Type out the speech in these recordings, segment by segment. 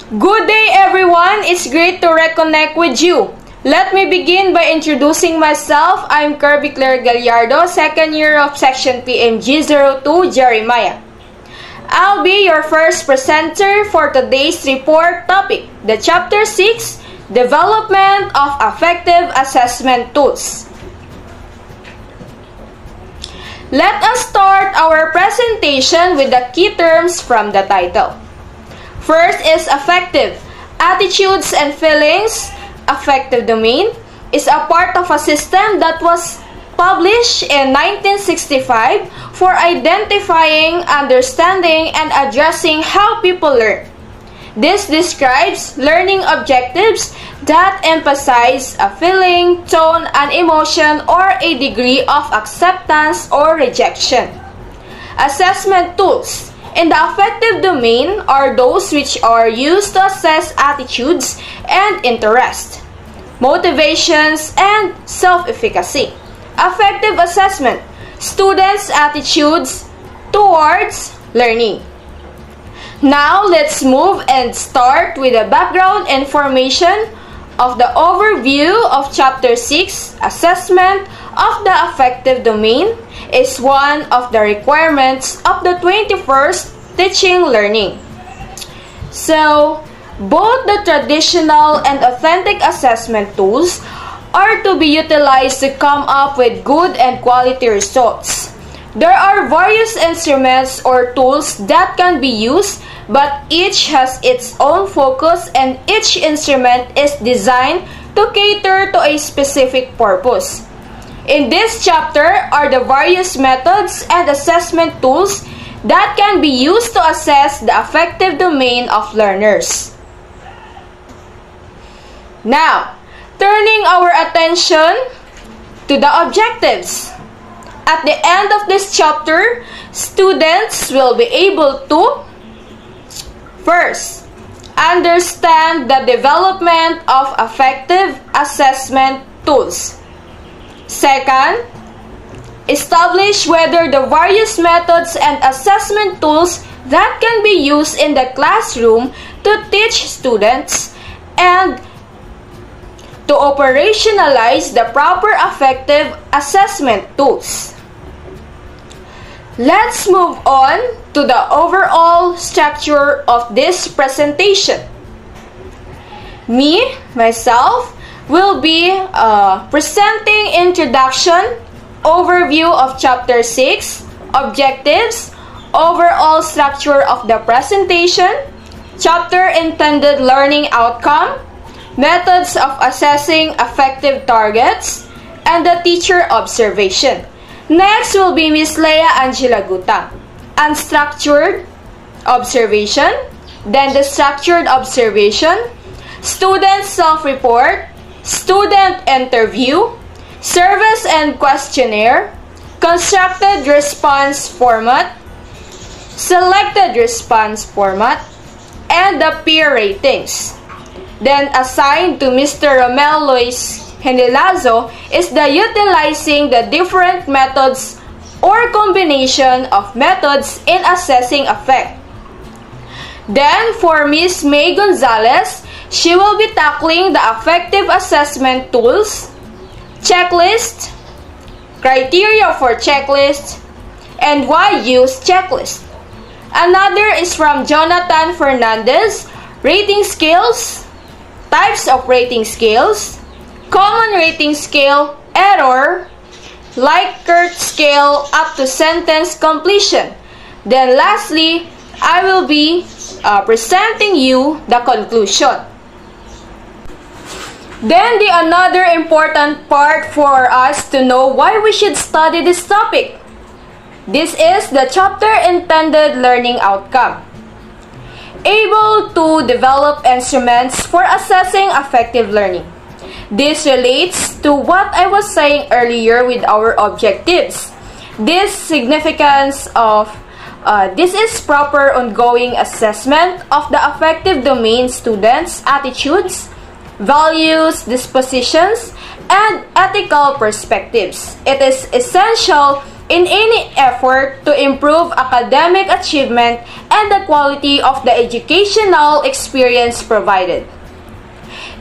Good day everyone! It's great to reconnect with you. Let me begin by introducing myself. I'm Kirby Claire Gallardo, second year of Section PMG02 Jeremiah. I'll be your first presenter for today's report topic, the Chapter 6, Development of Affective Assessment Tools. Let us start our presentation with the key terms from the title. First is affective. Attitudes and feelings. Affective domain is a part of a system that was published in 1965 for identifying, understanding, and addressing how people learn. This describes learning objectives that emphasize a feeling, tone, an emotion, or a degree of acceptance or rejection. Assessment tools in the affective domain are those which are used to assess attitudes and interest, motivations, and self-efficacy. Affective assessment, students' attitudes towards learning. Now, let's move and start with the background information of the overview of Chapter 6, Assessment of the Affective Domain is one of the requirements of the 21st teaching learning. So, both the traditional and authentic assessment tools are to be utilized to come up with good and quality results. There are various instruments or tools that can be used, but each has its own focus and each instrument is designed to cater to a specific purpose. In this chapter are the various methods and assessment tools that can be used to assess the affective domain of learners. Now, turning our attention to the objectives. At the end of this chapter, students will be able to first, understand the development of affective assessment tools. Second, establish whether the various methods and assessment tools that can be used in the classroom to teach students and to operationalize the proper affective assessment tools. Let's move on to the overall structure of this presentation. Myself, will be presenting introduction, overview of Chapter 6, objectives, overall structure of the presentation, chapter intended learning outcome, methods of assessing affective targets, and the teacher observation. Next will be Ms. Leah Angela Gutang. Unstructured observation, then the structured observation, student self-report, student interview, service and questionnaire, constructed response format, selected response format, and the peer ratings. Then assigned to Mr. Romel Luis Henilazo is the utilizing the different methods or combination of methods in assessing affect. Then for Ms. May Gonzalez, she will be tackling the affective assessment tools, checklist, criteria for checklist, and why use checklist. Another is from Jonathan Fernandez, rating scales, types of rating scales, common rating scale, error, Likert scale up to sentence completion. Then lastly, I will be presenting you the conclusion. Then another important part for us to know why we should study this topic. This is the chapter intended learning outcome. Able to develop instruments for assessing affective learning. This relates to what I was saying earlier with our objectives. This significance of this is proper ongoing assessment of the affective domain students' attitudes, values, dispositions, and ethical perspectives. It is essential in any effort to improve academic achievement and the quality of the educational experience provided.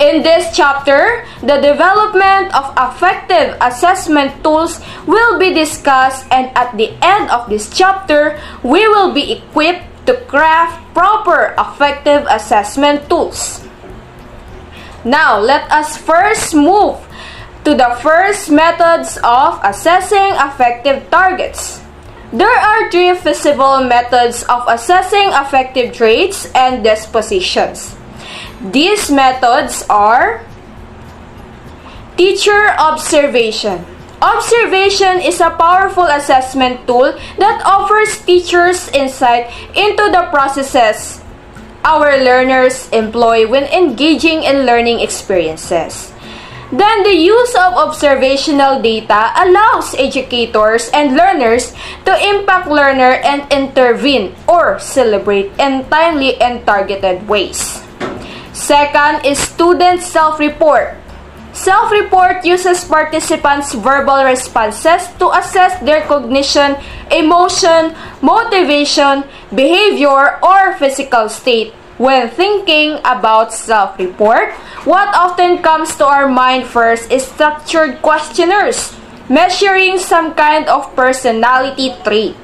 In this chapter, the development of affective assessment tools will be discussed, and at the end of this chapter, we will be equipped to craft proper affective assessment tools. Now, let us first move to the first methods of assessing affective targets. There are three feasible methods of assessing affective traits and dispositions. These methods are teacher observation. Observation is a powerful assessment tool that offers teachers insight into the processes our learners employ when engaging in learning experiences. Then the use of observational data allows educators and learners to impact learner and intervene or celebrate in timely and targeted ways. Second is student self-report. Self-report uses participants' verbal responses to assess their cognition, emotion, motivation, behavior, or physical state. When thinking about self-report, what often comes to our mind first is structured questionnaires, measuring some kind of personality trait.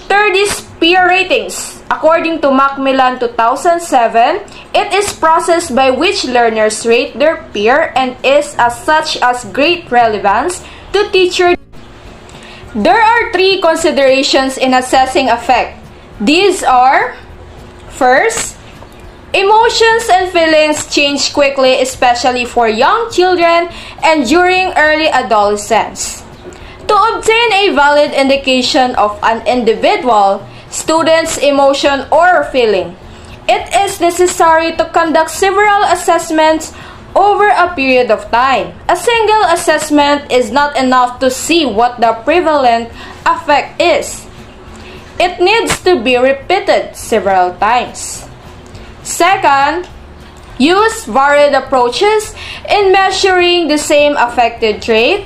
Third is peer ratings. According to Macmillan 2007, it is process by which learners rate their peer and is as such as great relevance to teacher. There are three considerations in assessing affect. These are, first, emotions and feelings change quickly, especially for young children and during early adolescence. To obtain a valid indication of an individual, student's emotion or feeling, it is necessary to conduct several assessments over a period of time. A single assessment is not enough to see what the prevalent affect is. It needs to be repeated several times. Second, use varied approaches in measuring the same affected trait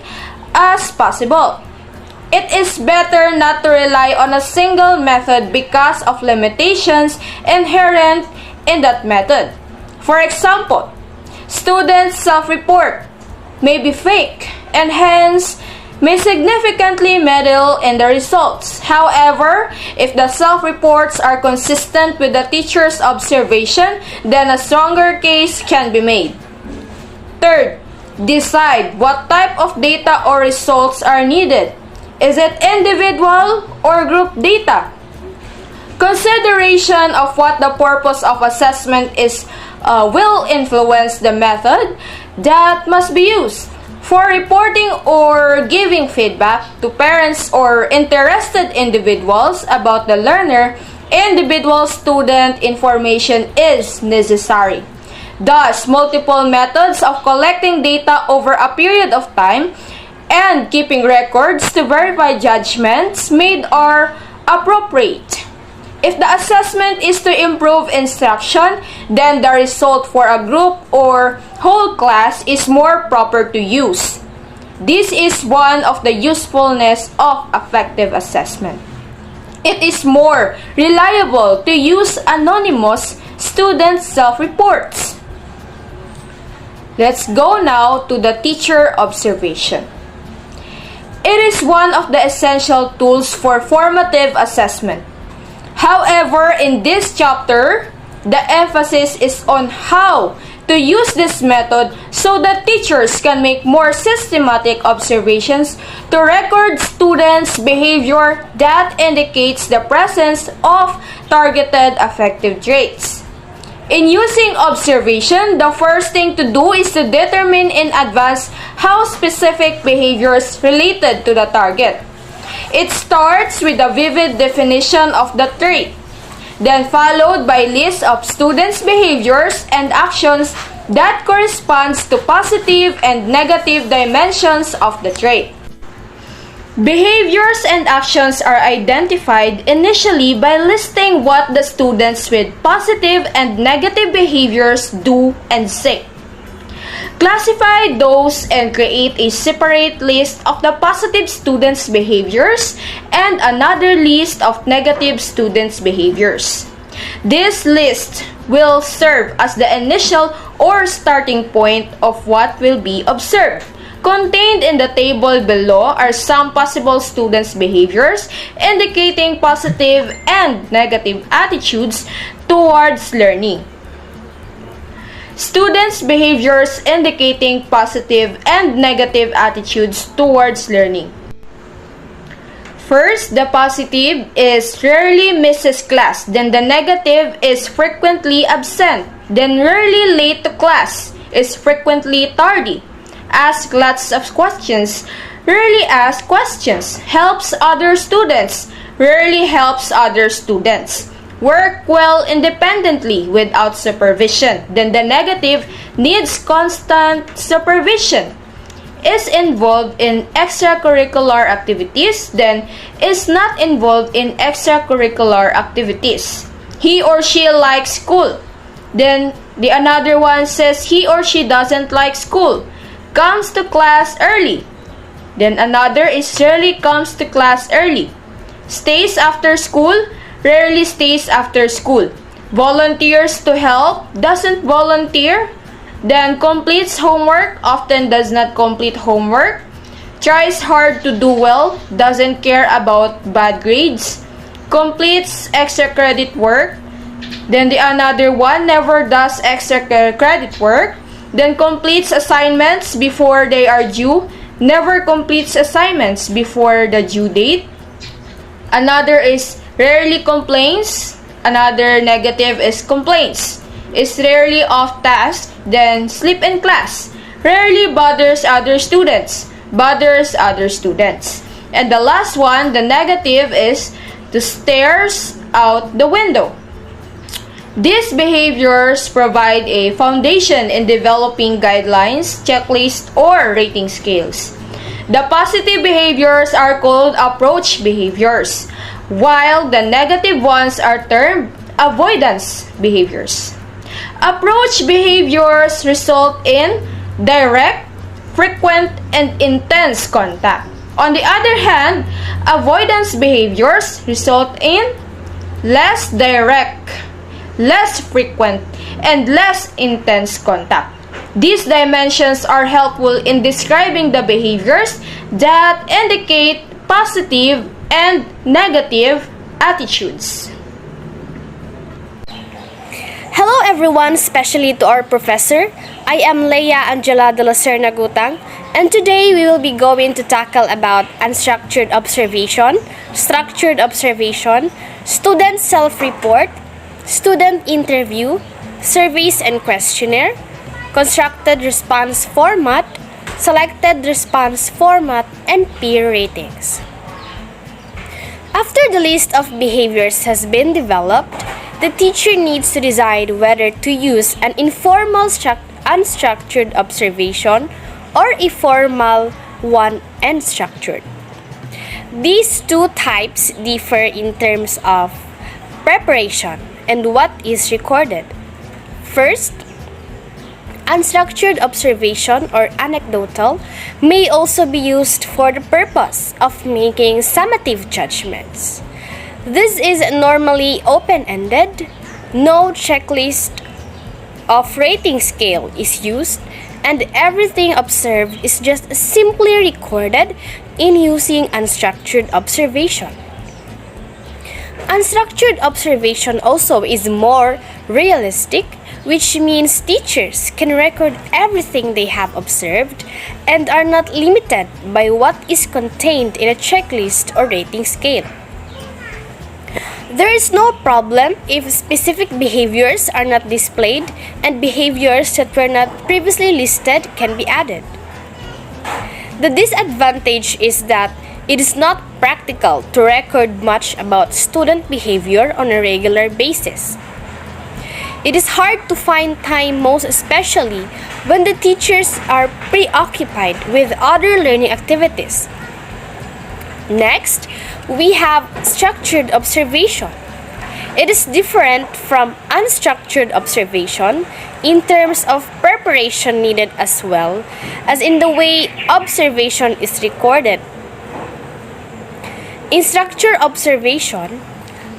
as possible. It is better not to rely on a single method because of limitations inherent in that method. For example, students' self-report may be fake and hence may significantly meddle in the results. However, if the self-reports are consistent with the teacher's observation, then a stronger case can be made. Third, decide what type of data or results are needed. Is it individual or group data? Consideration of what the purpose of assessment is will influence the method that must be used. For reporting or giving feedback to parents or interested individuals about the learner, individual student information is necessary. Thus, multiple methods of collecting data over a period of time and keeping records to verify judgments made are appropriate. If the assessment is to improve instruction, then the result for a group or whole class is more proper to use. This is one of the usefulness of affective assessment. It is more reliable to use anonymous student self-reports. Let's go now to the teacher observation. It is one of the essential tools for formative assessment. However, in this chapter, the emphasis is on how to use this method so that teachers can make more systematic observations to record students' behavior that indicates the presence of targeted affective traits. In using observation, the first thing to do is to determine in advance how specific behaviors related to the target. It starts with a vivid definition of the trait, then followed by lists of students' behaviors and actions that corresponds to positive and negative dimensions of the trait. Behaviors and actions are identified initially by listing what the students with positive and negative behaviors do and say. Classify those and create a separate list of the positive students' behaviors and another list of negative students' behaviors. This list will serve as the initial or starting point of what will be observed. Contained in the table below are some possible students' behaviors indicating positive and negative attitudes towards learning. Students' behaviors indicating positive and negative attitudes towards learning. First, the positive is rarely misses class. Then the negative is frequently absent. Then rarely late to class, is frequently tardy. Ask lots of questions. Rarely ask questions. Helps other students. Rarely helps other students. Work well independently without supervision. Then the negative needs constant supervision. Is involved in extracurricular activities, then is not involved in extracurricular activities. He or she likes school. Then the another one says he or she doesn't like school. Comes to class early. Then another is rarely comes to class early. Stays after school, rarely stays after school. Volunteers to help, doesn't volunteer. Then completes homework, often does not complete homework. Tries hard to do well, doesn't care about bad grades. Completes extra credit work. Then the another one never does extra credit work. Then completes assignments before they are due. Never completes assignments before the due date. Another is rarely complains. Another negative is complains. Is rarely off task, then sleep in class. Rarely bothers other students. Bothers other students. And the last one, the negative, is to stares out the window. These behaviors provide a foundation in developing guidelines, checklists, or rating scales. The positive behaviors are called approach behaviors, while the negative ones are termed avoidance behaviors. Approach behaviors result in direct, frequent, and intense contact. On the other hand, avoidance behaviors result in less direct, less frequent, and less intense contact. These dimensions are helpful in describing the behaviors that indicate positive and negative attitudes. Hello everyone, especially to our professor. I am Leia Angela de la Serna Gutang, and today we will be going to tackle about unstructured observation, structured observation, student self-report, student interview, surveys and questionnaire, constructed response format, selected response format, and peer ratings. After the list of behaviors has been developed, the teacher needs to decide whether to use an informal unstructured observation or a formal one and structured. These two types differ in terms of preparation and what is recorded. First, unstructured observation or anecdotal may also be used for the purpose of making summative judgments. This is normally open-ended, no checklist of rating scale is used, and everything observed is just simply recorded in using unstructured observation. Unstructured observation also is more realistic, which means teachers can record everything they have observed and are not limited by what is contained in a checklist or rating scale. There is no problem if specific behaviors are not displayed and behaviors that were not previously listed can be added. The disadvantage is that it is not practical to record much about student behavior on a regular basis. It is hard to find time, most especially when the teachers are preoccupied with other learning activities. Next, we have structured observation. It is different from unstructured observation in terms of preparation needed as well as in the way observation is recorded. In structured observation,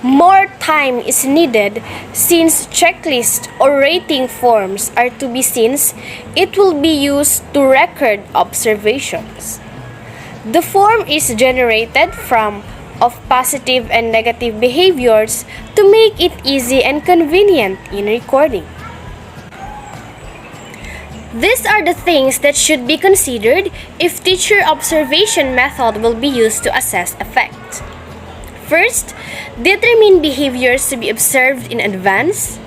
more time is needed since checklist or rating forms are to be since it will be used to record observations. The form is generated from of positive and negative behaviors to make it easy and convenient in recording. These are the things that should be considered if teacher observation method will be used to assess effect. First, determine behaviors to be observed in advance.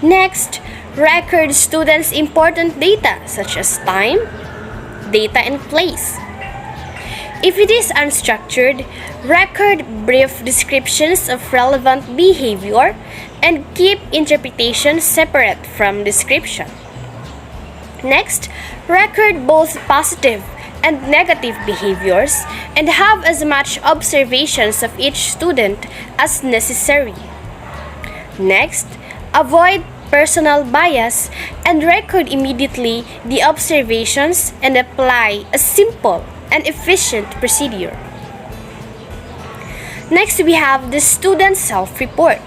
Next, record students' important data such as time, data, and place. If it is unstructured, record brief descriptions of relevant behavior and keep interpretation separate from description. Next, record both positive and negative behaviors and have as much observations of each student as necessary. Next, avoid personal bias and record immediately the observations and apply a simple and efficient procedure. Next, we have the student self-report.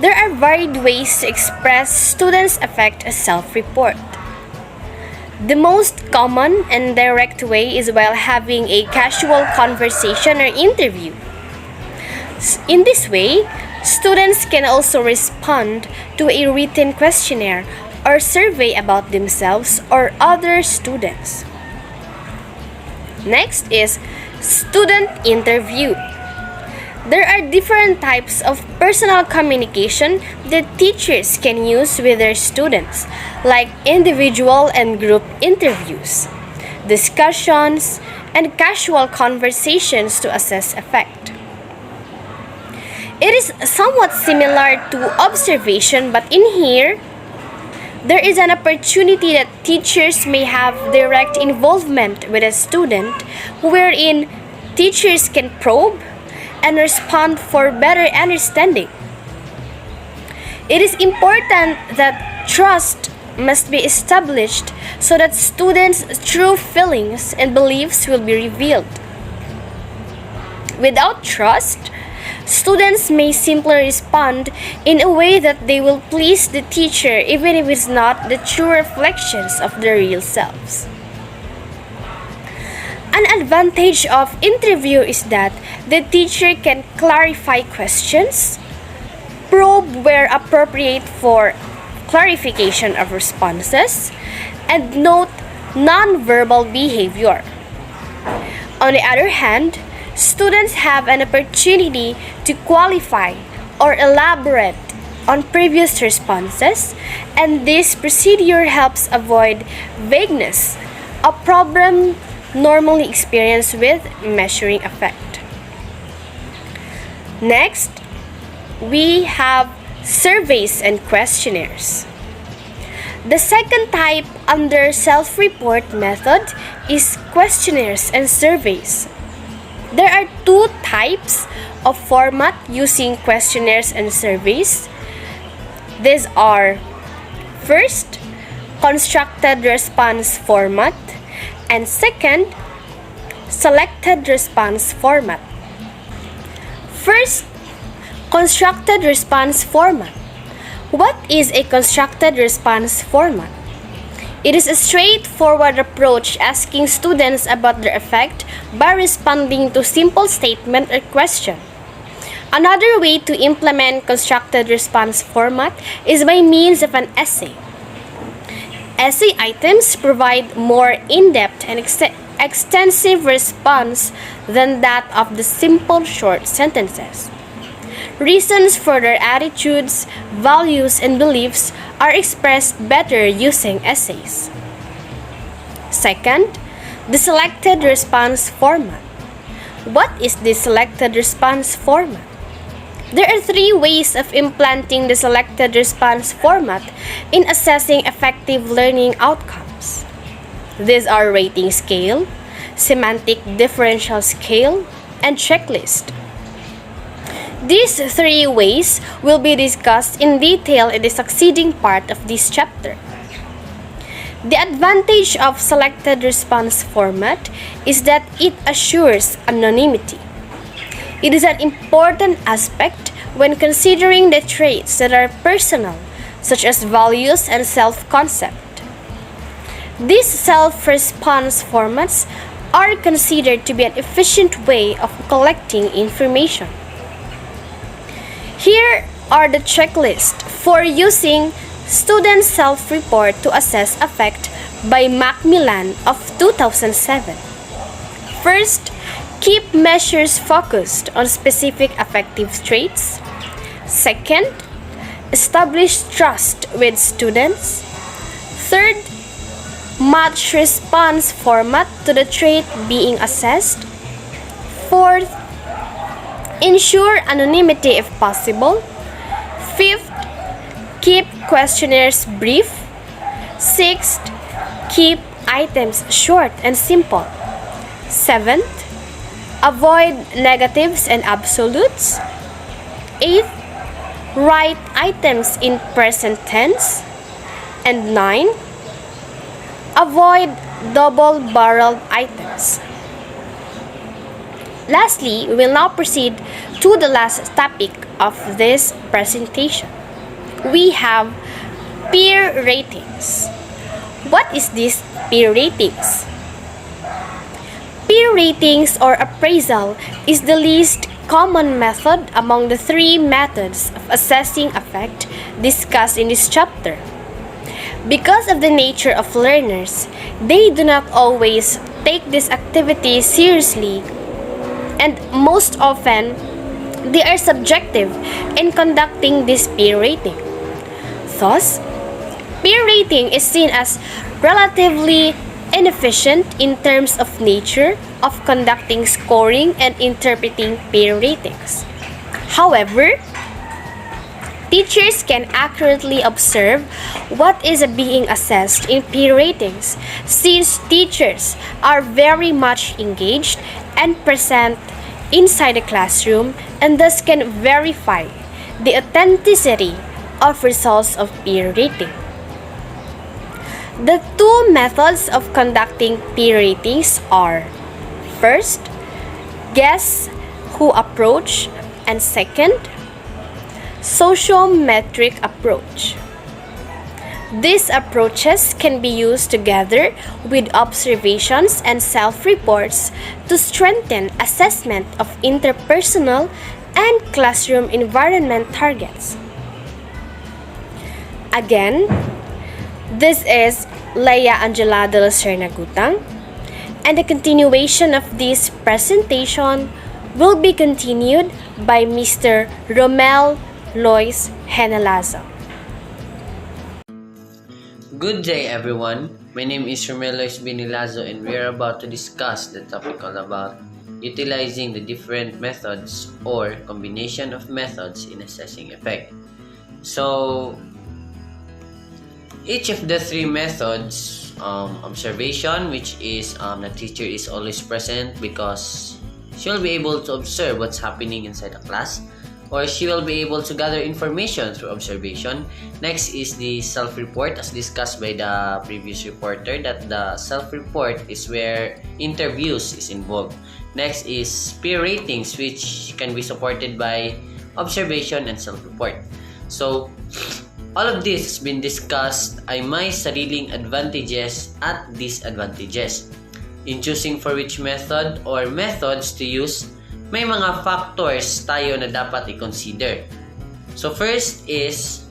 There are varied ways to express students' affect as self-report. The most common and direct way is while having a casual conversation or interview. In this way, students can also respond to a written questionnaire or survey about themselves or other students. Next is student interview. There are different types of personal communication that teachers can use with their students, like individual and group interviews, discussions, and casual conversations to assess effect. It is somewhat similar to observation, but in here, there is an opportunity that teachers may have direct involvement with a student wherein teachers can probe and respond for better understanding. It is important that trust must be established so that students' true feelings and beliefs will be revealed. Without trust, students may simply respond in a way that they will please the teacher even if it's not the true reflections of their real selves. An advantage of interview is that the teacher can clarify questions, probe where appropriate for clarification of responses, and note non-verbal behavior. On the other hand, students have an opportunity to qualify or elaborate on previous responses, and this procedure helps avoid vagueness, a problem normally experienced with measuring affect. Next, we have surveys and questionnaires. The second type under self-report method is questionnaires and surveys. There are two types of format using questionnaires and surveys. These are, first, constructed response format, and second, selected response format. First, constructed response format. What is a constructed response format? It is a straightforward approach asking students about their affect by responding to simple statement or question. Another way to implement constructed response format is by means of an essay. Essay items provide more in-depth and extensive response than that of the simple short sentences. Reasons for their attitudes, values, and beliefs are expressed better using essays. Second, the selected response format. What is the selected response format? There are three ways of implanting the selected response format in assessing effective learning outcomes. These are rating scale, semantic differential scale, and checklist. These three ways will be discussed in detail in the succeeding part of this chapter. The advantage of selected response format is that it assures anonymity. It is an important aspect when considering the traits that are personal, such as values and self-concept. These self-response formats are considered to be an efficient way of collecting information. Here are the checklists for using Student Self-Report to Assess Affect by Macmillan of 2007. First, keep measures focused on specific affective traits. Second, establish trust with students. Third, match response format to the trait being assessed. Fourth, ensure anonymity if possible. Fifth, keep questionnaires brief. Sixth, keep items short and simple. Seventh, avoid negatives and absolutes. Eighth, write items in present tense. And 9, avoid double-barreled items. Lastly, we will now proceed to the last topic of this presentation. We have peer ratings. What is this peer ratings? Peer ratings or appraisal is the least common method among the three methods of assessing affect discussed in this chapter. Because of the nature of learners, they do not always take this activity seriously, and most often, they are subjective in conducting this peer rating. Thus, peer rating is seen as relatively inefficient in terms of nature of conducting scoring and interpreting peer ratings. However, teachers can accurately observe what is being assessed in peer ratings, since teachers are very much engaged and present inside the classroom and thus can verify the authenticity of results of peer rating. The two methods of conducting peer ratings are: first, guess who approach, and second, sociometric approach. These approaches can be used together with observations and self-reports to strengthen assessment of interpersonal and classroom environment targets. Again, this is Leia Angela de la Gutang, and the continuation of this presentation will be continued by Mr. Romel Lois Henelazo. Good day everyone, my name is Romel Lois Binilazo and we are about to discuss the topic all about utilizing the different methods or combination of methods in assessing effect. So, each of the three methods, observation, which is the teacher is always present because she will be able to observe what's happening inside the class, or she will be able to gather information through observation. Next is the self-report, as discussed by the previous reporter, that the self-report is where interviews is involved. Next is peer ratings, which can be supported by observation and self-report. So, all of this has been discussed ay may sariling advantages at disadvantages. In choosing for which method or methods to use, may mga factors tayo na dapat i-consider. So first is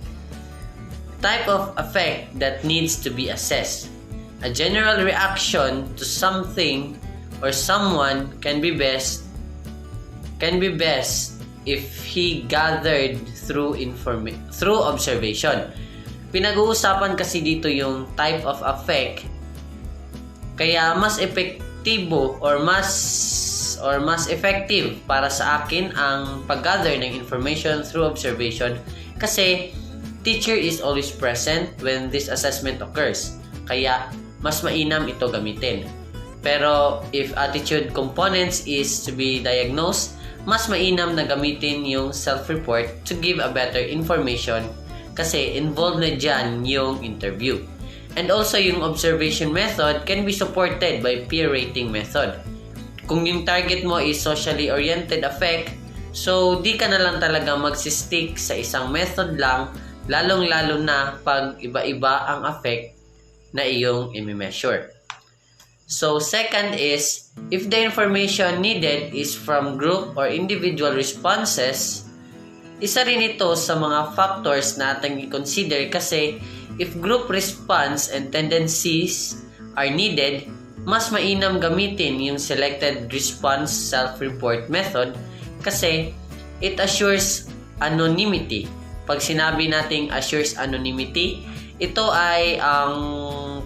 type of effect that needs to be assessed. A general reaction to something or someone can be best if he gathered through observation. Pinag-uusapan kasi dito yung type of effect, kaya mas epektibo or mas effective para sa akin ang pag-gather ng information through observation kasi teacher is always present when this assessment occurs. Kaya mas mainam ito gamitin. Pero if attitude components is to be diagnosed, mas mainam na gamitin yung self-report to give a better information kasi involved na dyan yung interview. And also, yung observation method can be supported by peer rating method. Kung yung target mo is socially oriented affect, so di ka na lang talaga magsistick sa isang method lang, lalong-lalo na pag iba-iba ang affect na iyong i-measure. So, second is, if the information needed is from group or individual responses, isa rin ito sa mga factors na ating i-consider kasi if group response and tendencies are needed, mas mainam gamitin yung selected response self-report method kasi it assures anonymity. Pag sinabi nating assures anonymity, ito ay ang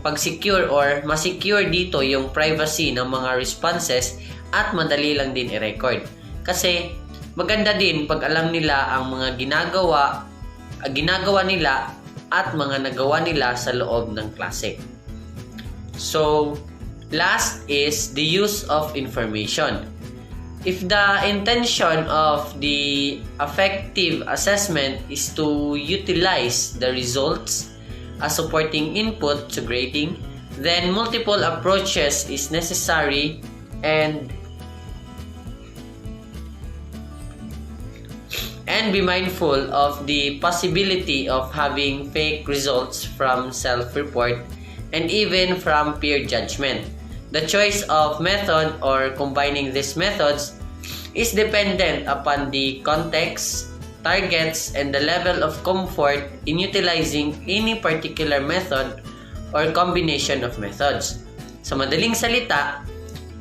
pag-secure or masecure dito yung privacy ng mga responses at madali lang din i-record. Kasi maganda din pag alam nila ang mga ginagawa nila at mga nagawa nila sa loob ng klase. So, last is the use of information. If the intention of the affective assessment is to utilize the results as supporting input to grading, then multiple approaches is necessary and be mindful of the possibility of having fake results from self-report and even from peer judgment. The choice of method or combining these methods is dependent upon the context, targets, and the level of comfort in utilizing any particular method or combination of methods. Sa madaling salita,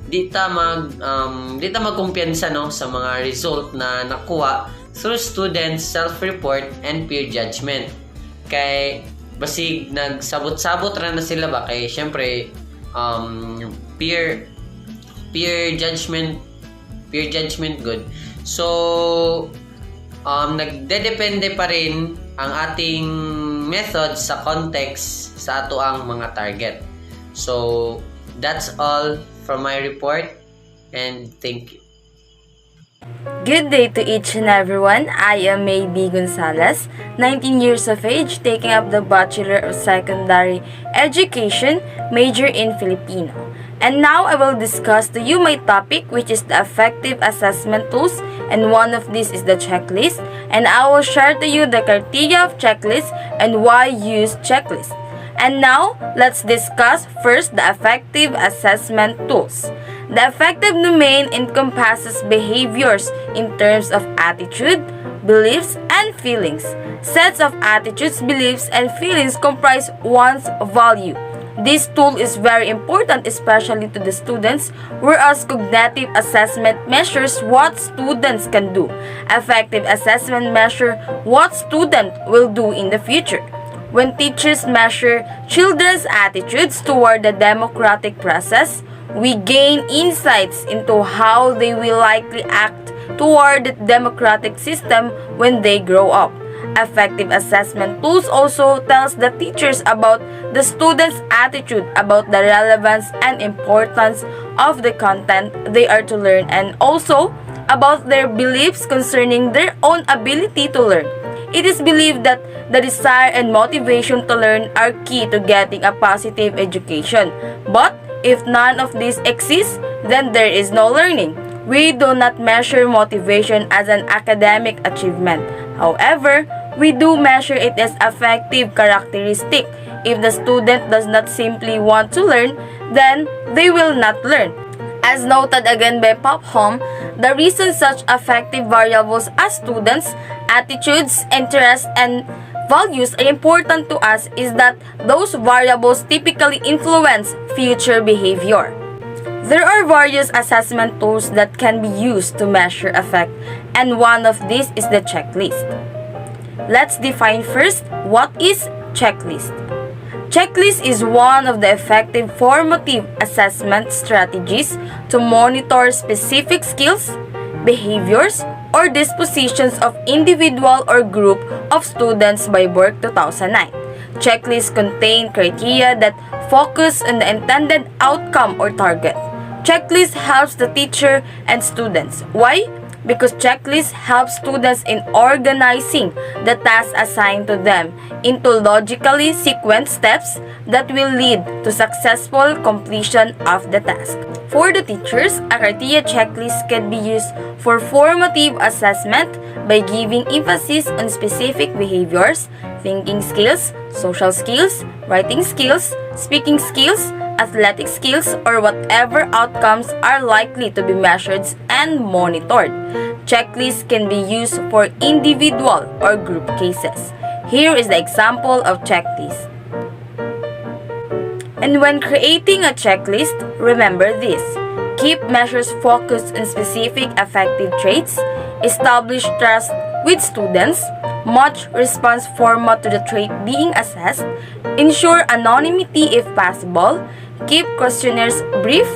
di ta magkumpiyansa sa mga result na nakuha through students' self-report and peer judgment. Kay basig nagsabot-sabot na sila ba kay syempre peer judgment good. So nagdedepende pa rin ang ating method sa context sa ato ang mga target. So that's all from my report and thank you. Good day to each and everyone. I am May B. Gonzalez, 19 years of age, taking up the Bachelor of Secondary Education, major in Filipino. And now I will discuss to you my topic, which is the affective assessment tools, and one of these is the checklist. And I will share to you the criteria of checklist and why use checklist. And now, let's discuss first the affective assessment tools. The affective domain encompasses behaviors in terms of attitude, beliefs, and feelings. Sets of attitudes, beliefs, and feelings comprise one's value. This tool is very important, especially to the students, whereas cognitive assessment measures what students can do. Affective assessment measure what student will do in the future. When teachers measure children's attitudes toward the democratic process, we gain insights into how they will likely act toward the democratic system when they grow up. Affective assessment tools also tells the teachers about the students' attitude about the relevance and importance of the content they are to learn, and also about their beliefs concerning their own ability to learn. It is believed that the desire and motivation to learn are key to getting a positive education. But if none of these exists, then there is no learning. We do not measure motivation as an academic achievement. However, we do measure it as affective characteristic. If the student does not simply want to learn, then they will not learn. As noted again by Popham, the reason such affective variables as students' attitudes, interests, and values are important to us is that those variables typically influence future behavior. There are various assessment tools that can be used to measure affect, and one of these is the checklist. Let's define first what is checklist. Checklist is one of the effective formative assessment strategies to monitor specific skills, behaviors, or dispositions of individual or group of students by Burke 2009. Checklists contain criteria that focus on the intended outcome or target. Checklist helps the teacher and students. Why? because checklists help students in organizing the tasks assigned to them into logically sequenced steps that will lead to successful completion of the task. For the teachers, a criteria checklist can be used for formative assessment by giving emphasis on specific behaviors, thinking skills, social skills, writing skills, speaking skills, athletic skills, or whatever outcomes are likely to be measured and monitored. Checklists can be used for individual or group cases. Here is the example of checklist. And when creating a checklist, remember this. Keep measures focused on specific affective traits, establish trust with students, match response format to the trait being assessed, ensure anonymity if possible, keep questionnaires brief,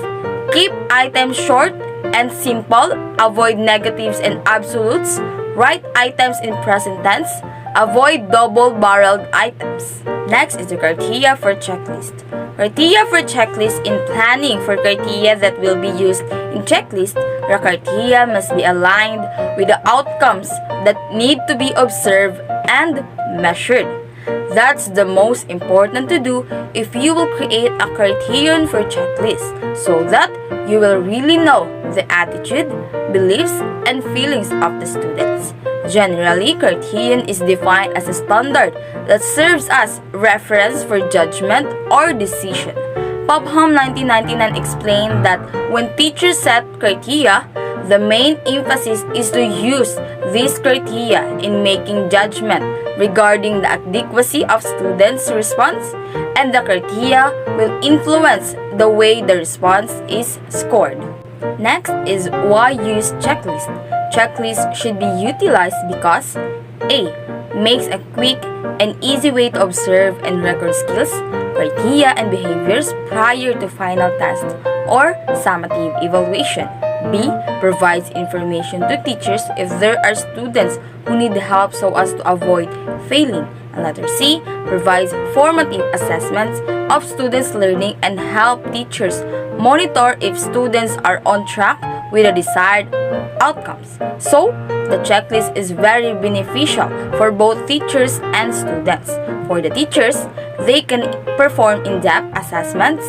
keep items short and simple, avoid negatives and absolutes, write items in present tense, avoid double-barreled items. Next is the criteria for checklist. Criteria for checklist. In planning for criteria that will be used in checklist, the criteria must be aligned with the outcomes that need to be observed and measured. That's the most important to do if you will create a criterion for checklist, so that you will really know the attitude, beliefs, and feelings of the students. Generally, criterion is defined as a standard that serves as reference for judgment or decision. Popham 1999 explained that when teachers set criteria, the main emphasis is to use these criteria in making judgment regarding the adequacy of students' response, and the criteria will influence the way the response is scored. Next is why use checklist. Checklist should be utilized because A. Makes a quick and easy way to observe and record skills, criteria, and behaviors prior to final test or summative evaluation. B. Provides information to teachers if there are students who need help so as to avoid failing. And letter C. Provides formative assessments of students' learning and help teachers monitor if students are on track with the desired outcomes. So, the checklist is very beneficial for both teachers and students. For the teachers, they can perform in-depth assessments,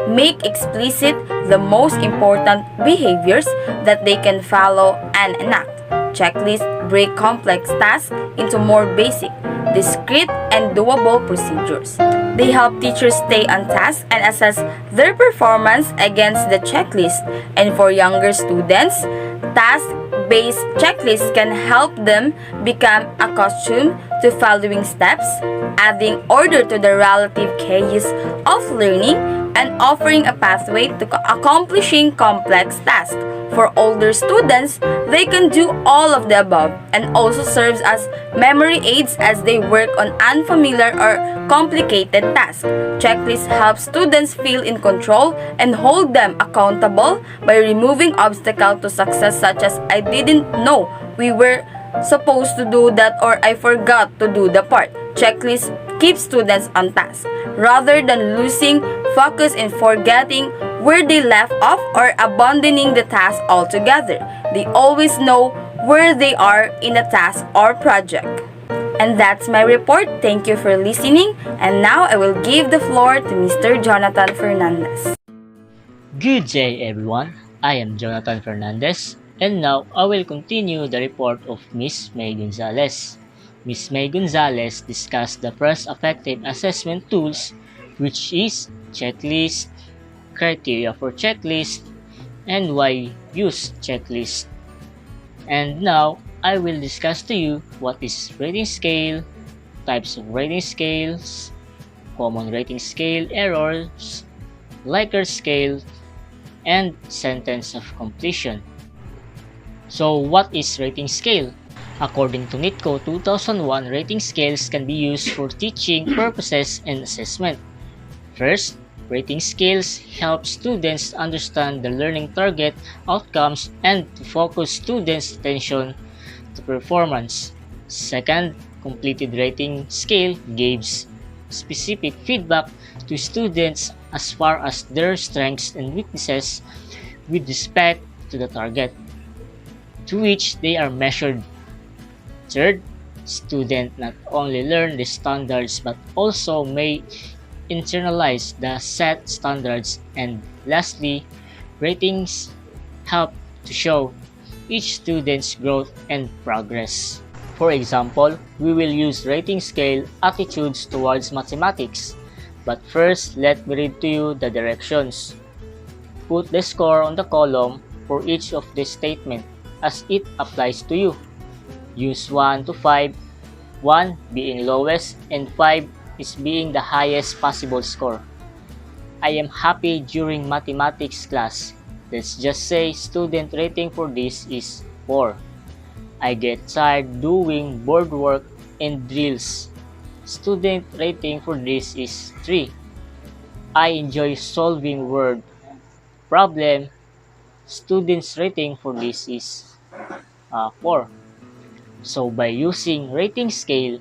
make explicit the most important behaviors that they can follow and enact. Checklists break complex tasks into more basic, discrete, and doable procedures. They help teachers stay on task and assess their performance against the checklist. And for younger students, task-based checklists can help them become accustomed to following steps, adding order to the relative chaos of learning, and offering a pathway to accomplishing complex tasks. For older students, they can do all of the above and also serves as memory aids as they work on unfamiliar or complicated tasks. Checklists help students feel in control and hold them accountable by removing obstacles to success such as I didn't know we were supposed to do that or I forgot to do the part. Checklists keep students on task rather than losing focus and forgetting where they left off or abandoning the task altogether. They always know where they are in a task or project. And that's my report. Thank you for listening. And now I will give the floor to Mr. Jonathan Fernandez. Good day everyone, I am Jonathan Fernandez and now I will continue the report of Miss May Gonzalez. Miss May Gonzalez discussed the first affective assessment tools, which is checklist, criteria for checklist, and why use checklist. And now I will discuss to you what is rating scale, types of rating scales, common rating scale errors, Likert scale, and sentence of completion. So what is rating scale? According to NITCO 2001, rating scales can be used for teaching purposes and assessment. First, rating scales help students understand the learning target outcomes and to focus students' attention to performance. Second, completed rating scale gives specific feedback to students as far as their strengths and weaknesses with respect to the target. to which they are measured. Third, students not only learn the standards but also may internalize the set standards. And lastly, ratings help to show each student's growth and progress. For example, we will use rating scale attitudes towards mathematics. But first, let me read to you the directions. Put the score on the column for each of the statement as it applies to you. Use 1 to 5, 1 being lowest and 5 is being the highest possible score. I am happy during mathematics class. Let's just say student rating for this is 4. I get tired doing board work and drills. Student rating for this is 3. I enjoy solving word problem. Students rating for this is 4. So by using rating scale,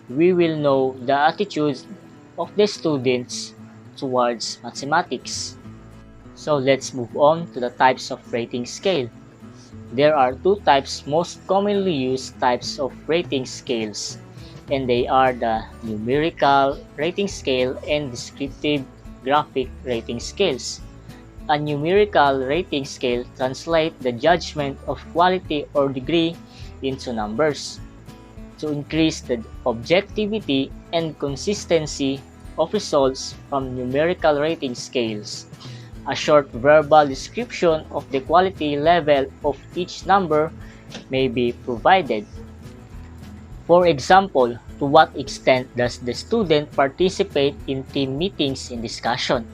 we will know the attitudes of the students towards mathematics. So let's move on to the types of rating scale. There are two types most commonly used types of rating scales, and they are the numerical rating scale and descriptive graphic rating scales. A numerical rating scale translates the judgment of quality or degree into numbers. To increase the objectivity and consistency of results from numerical rating scales, a short verbal description of the quality level of each number may be provided. For example, to what extent does the student participate in team meetings and discussion?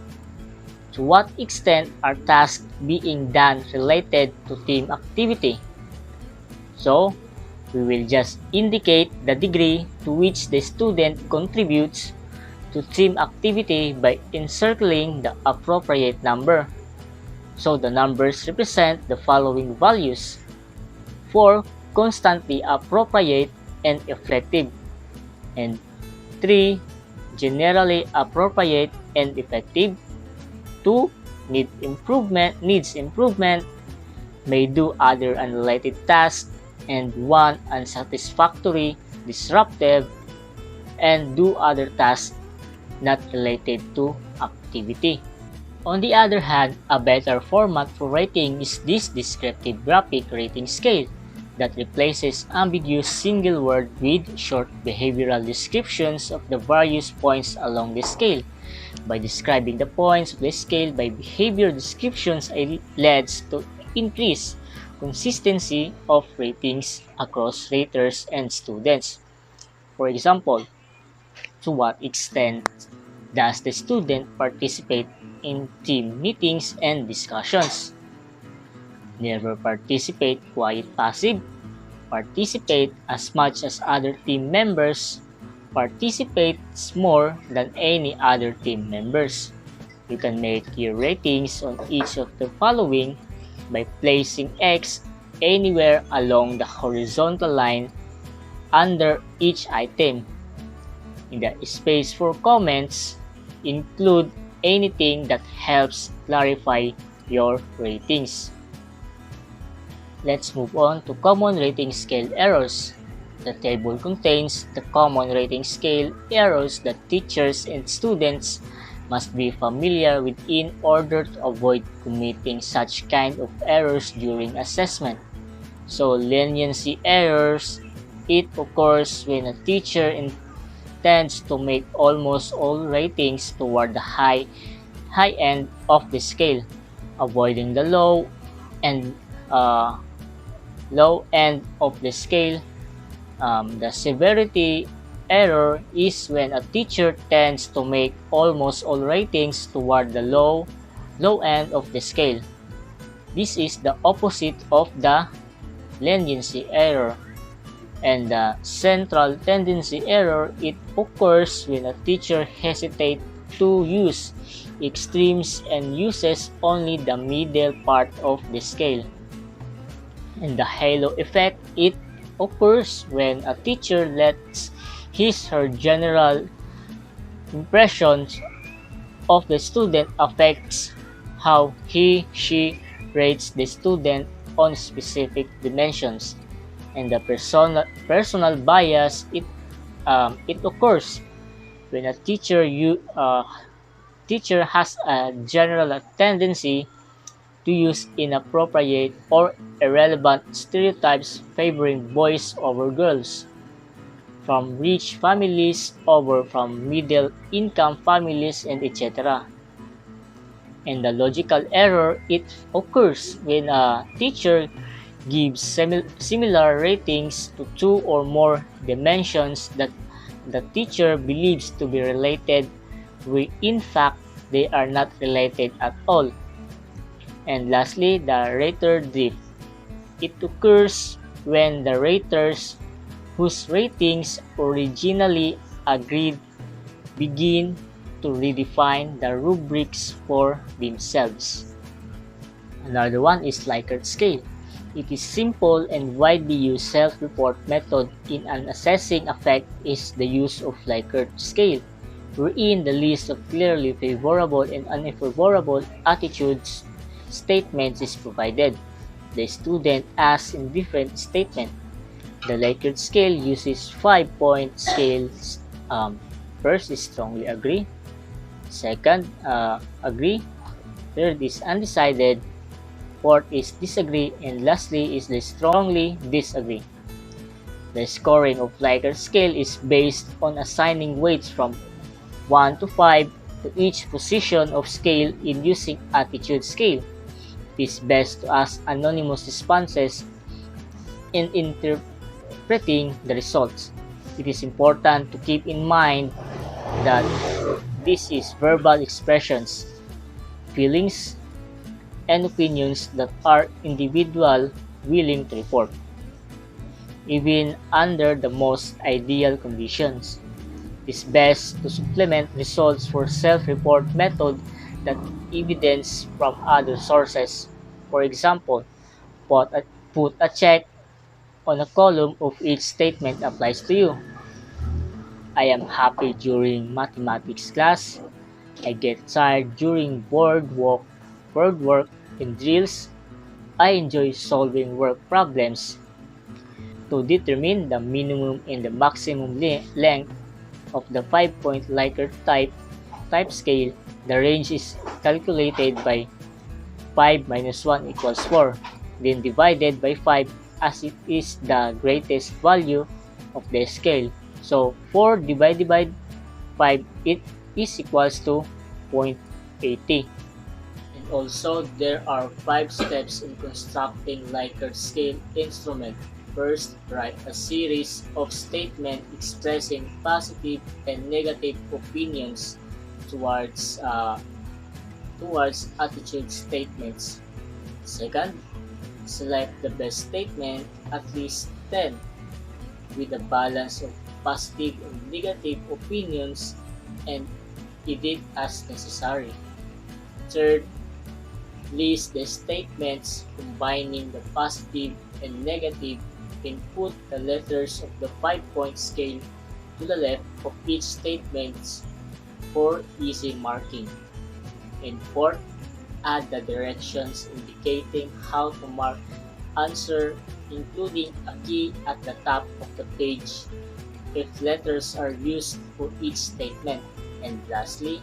To what extent are tasks being done related to team activity? So, we will just indicate the degree to which the student contributes to team activity by encircling the appropriate number. So the numbers represent the following values: 4. Constantly appropriate and effective, and 3. Generally appropriate and effective, 2. Needs improvement, may do other unrelated tasks, and 1. Unsatisfactory, disruptive, and do other tasks not related to activity. On the other hand, a better format for rating is this descriptive graphic rating scale that replaces ambiguous single word with short behavioral descriptions of the various points along the scale. By describing the points of the scale by behavior descriptions, it leads to increased consistency of ratings across raters and students. For example, to what extent does the student participate in team meetings and discussions? Never participate, quiet passive. Participate as much as other team members. Participates more than any other team members. You can make your ratings on each of the following by placing X anywhere along the horizontal line under each item. In the space for comments, include anything that helps clarify your ratings. Let's move on to common rating scale errors. The table contains the common rating scale errors that teachers and students must be familiar with in order to avoid committing such kind of errors during assessment. So, leniency errors, it occurs when a teacher tends to make almost all ratings toward the high end of the scale, avoiding the low end of the scale. The severity error is when a teacher tends to make almost all ratings toward the low end of the scale. This is the opposite of the leniency error. And the central tendency error, it occurs when a teacher hesitates to use extremes and uses only the middle part of the scale. And the halo effect, it occurs when a teacher lets her general impressions of the student affects how she rates the student on specific dimensions, and the personal bias it occurs when a teacher has a general tendency to use inappropriate or irrelevant stereotypes favoring boys over girls, from rich families over from middle income families, and etc. And the logical error it occurs when a teacher gives similar ratings to two or more dimensions that the teacher believes to be related, when in fact they are not related at all. And lastly, the rater drift. It occurs when the raters whose ratings originally agreed begin to redefine the rubrics for themselves. Another one is Likert scale. It is simple and widely used self-report method in an assessing affect is the use of Likert scale, wherein the list of clearly favorable and unfavorable attitudes statements is provided. The student asks in different statement. The Likert scale uses 5-point scales. First is strongly agree. Second, agree. Third is undecided. Fourth is disagree. And lastly is the strongly disagree. The scoring of Likert scale is based on assigning weights from 1 to 5 to each position of scale in using attitude scale. It is best to ask anonymous responses in interpreting the results. It is important to keep in mind that this is verbal expressions, feelings, and opinions that are individual willing to report, even under the most ideal conditions. It is best to supplement results for self-report method that evidence from other sources. For example, put a check on a column of each statement applies to you. I am happy during mathematics class. I get tired during board work and drills. I enjoy solving work problems. To determine the minimum and the maximum length of the 5-point Likert type scale, the range is calculated by 5 minus 1 equals 4, then divided by 5 as it is the greatest value of the scale. So 4 divided by 5 it is equals to 0.80. And also there are 5 steps in constructing Likert scale instrument. First, write a series of statements expressing positive and negative opinions towards attitude statements. Second, select the best statement, at least 10, with a balance of positive and negative opinions, and edit as necessary. Third, list the statements combining the positive and negative and put the letters of the 5-point scale to the left of each statement for easy marking. And fourth, add the directions indicating how to mark answer, including a key at the top of the page if letters are used for each statement. And lastly,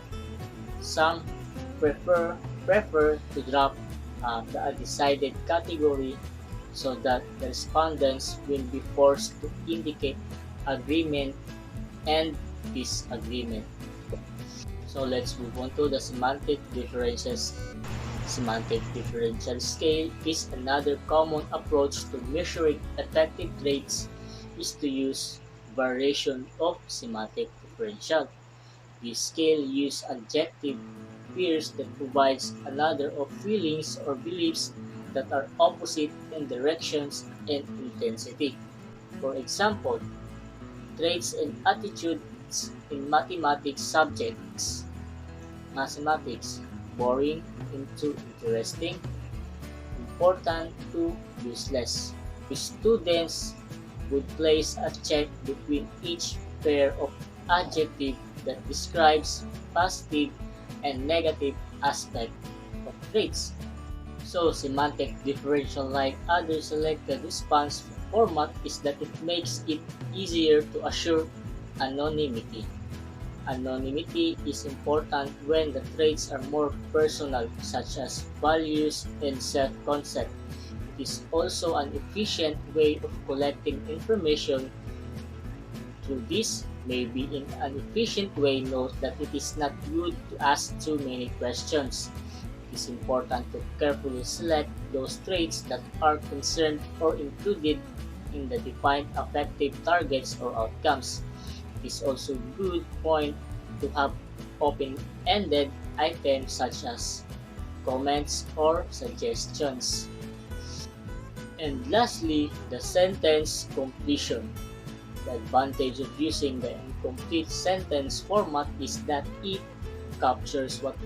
some prefer to drop the undecided category so that the respondents will be forced to indicate agreement and disagreement. So let's move on to the semantic differences. Semantic differential scale is another common approach to measuring affective traits is to use variation of semantic differential. This scale uses adjective pairs that provides another of feelings or beliefs that are opposite in directions and intensity. For example, traits and attitudes in mathematics subjects. Mathematics, boring into interesting, important to useless. The students would place a check between each pair of adjectives that describes positive and negative aspect of traits. So semantic differential like other selected response format is that it makes it easier to assure anonymity. Anonymity is important when the traits are more personal, such as values and self-concept. It is also an efficient way of collecting information. Through this, maybe in an efficient way, note that it is not good to ask too many questions. It is important to carefully select those traits that are concerned or included in the defined affective targets or outcomes. It is also a good point to have open-ended items such as comments or suggestions. And lastly, the sentence completion. The advantage of using the incomplete sentence format is that it captures what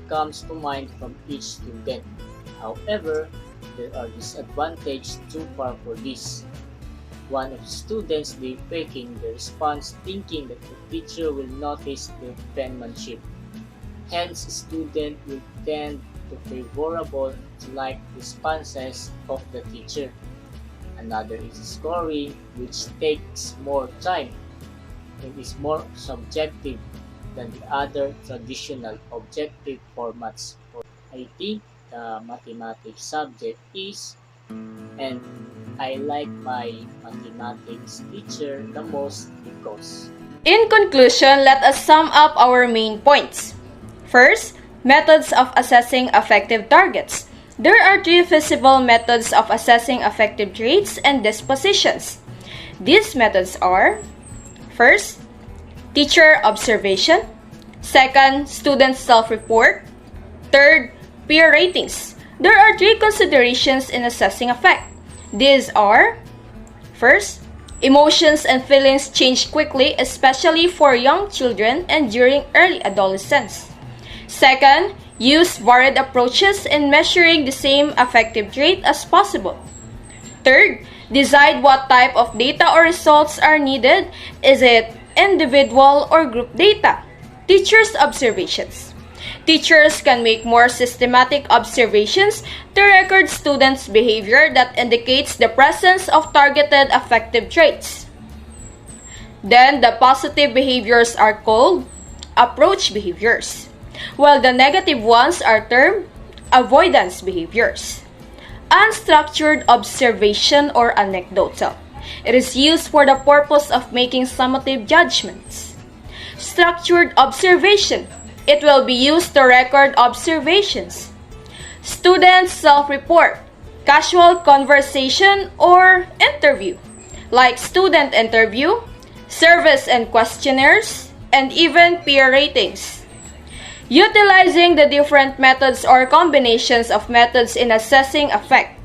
comes to mind from each student. However, there are disadvantages too far for this. One of the students faking the response thinking that the teacher will notice their penmanship. Hence, a student will tend to favorable to like responses of the teacher. Another is scoring, which takes more time and is more subjective than the other traditional objective formats. I think the mathematics subject is, and I like my mathematics teacher the most because. In conclusion, let us sum up our main points. First, methods of assessing affective targets. There are three feasible methods of assessing affective traits and dispositions. These methods are: first, teacher observation; second, student self-report; third, peer ratings. There are three considerations in assessing affect. These are: first, emotions and feelings change quickly, especially for young children and during early adolescence. Second, use varied approaches in measuring the same affective trait as possible. Third, decide what type of data or results are needed. Is it individual or group data? Teachers' observations. Teachers can make more systematic observations to record students' behavior that indicates the presence of targeted affective traits. Then, the positive behaviors are called approach behaviors, while the negative ones are termed avoidance behaviors. Unstructured observation or anecdotal. It is used for the purpose of making summative judgments. Structured observation. It will be used to record observations. Student self-report. Casual conversation or interview, like student interview, surveys and questionnaires, and even peer ratings. Utilizing the different methods or combinations of methods in assessing affect.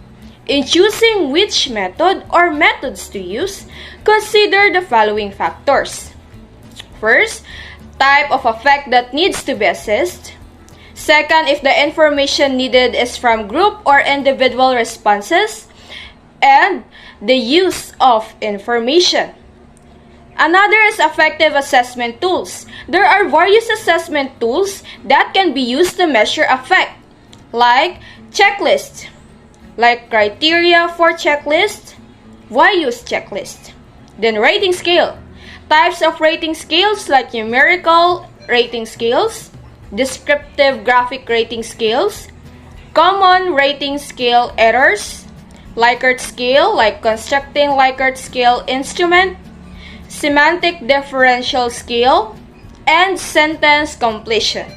In choosing which method or methods to use, consider the following factors. First, type of affect that needs to be assessed. Second, if the information needed is from group or individual responses. And the use of information. Another is affective assessment tools. There are various assessment tools that can be used to measure affect, like checklists, like criteria for checklist. Why use checklist? Then rating scale. Types of rating scales like numerical rating scales, descriptive graphic rating scales, common rating scale errors, Likert scale like constructing Likert scale instrument, semantic differential scale, and sentence completion.